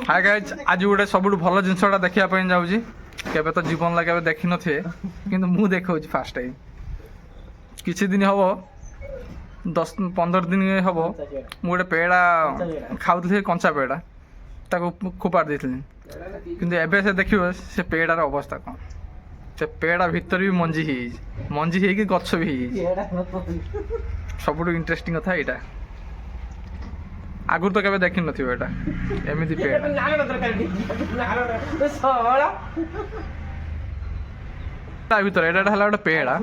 hi guys आज गोटे सब भल जिनसा देखा जाऊँगी केवे तो जीवन लगे केवे देखी थे कि मु देखा फास्ट टाइम किसी दिन हम 10-15 दिन हम गोटे पेड़ा खाऊली कंचा पेड़ा ताको खोपाड़ देती किंतु एबे से देखिए से पेड़ार अवस्था कौन से पेड़ा भितर भी मंजी है गछ भी सब इंटरेस्टिंग कथा यहाँ आगुर तो केवे देखी नथिबो एटा एमिति पेड़ा ता भीतर एटा हला गोटे पेड़ा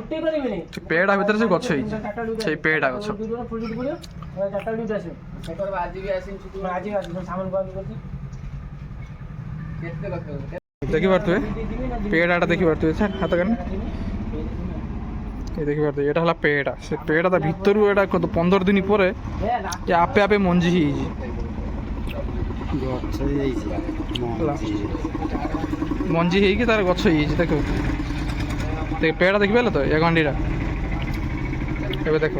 पेड़ा भीतर से गछ है पेड़ा गछ देखि पारथुए पेड़ाटा देखि पारथुए सर हाथ करना ये देखि पारथुए एटा हला पेड़ा से पेड़ा ता भीतर एटा 15 दिन पर ये आपे आपे मंजी ही मंजी है कि तार गछ ही देखो देख पेड़ा देखि पाले तो ये गंडीरा एबे देखो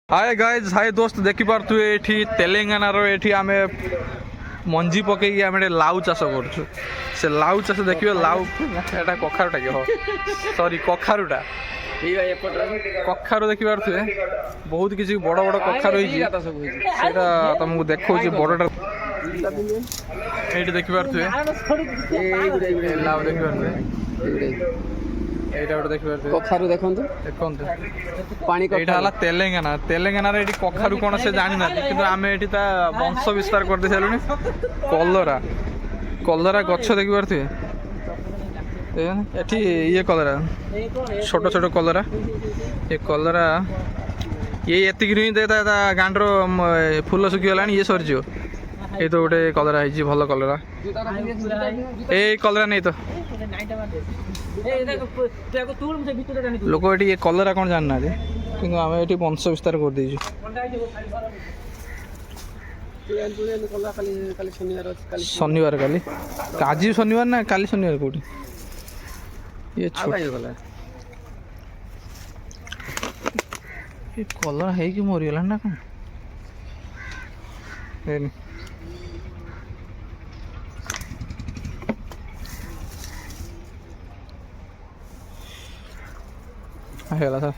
हाय गाइज हाय दोस्त देखि पारथुए एठी तेलंगाना रो एठी आमे मंजी पकई आम लाउ चाष कर से लाउ चाष देखिए लाउ एटा कखारुटा कि सॉरी कखारुटा कखारु देखि पारथुए बहुत किसी बड़ बड़ कखारु तुमको देखो बड़टा ये देखि पारथुए लाउ देखि पारथुए एटा गोटे देखि पारथुए कखारु देखंतु पानी एटा हला तेलंगाना तेलंगाना रे एटी कखारु कोन से जानि ना किंतु आमे एटी ता वंश विस्तार कर दे छलुनी कलरा कलरा गछ देखि पारथुए एठी ये कलरा छोट छोट कलरा ये कलरा ये एतिक रि देता गांडरो फूल सुखी गलानी ये सरजियो ये तो गोटे कलरा है भल कलरा ए कलरा नहीं तो लोक ये कलरा कौन जानना कि आम ये वंश विस्तार कर दे शनिवार काली आज शनिवार ना काली शनिवार कौटी ये कलरा है कि मरीगला ना कौन हेला सर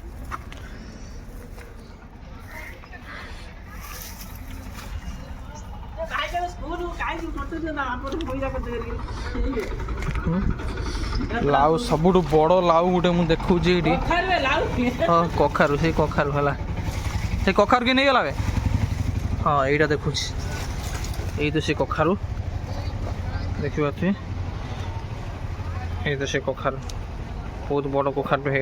लाउ सबुठ बड़ लाउ गोटे मुझे देखी हाँ कखारु से कखारु है से कखारु कि नहीं गला हाँ यहीटा देखुँ यही तो से कखारु देखिए ये तो से कखारु बहुत बड़ कखारु है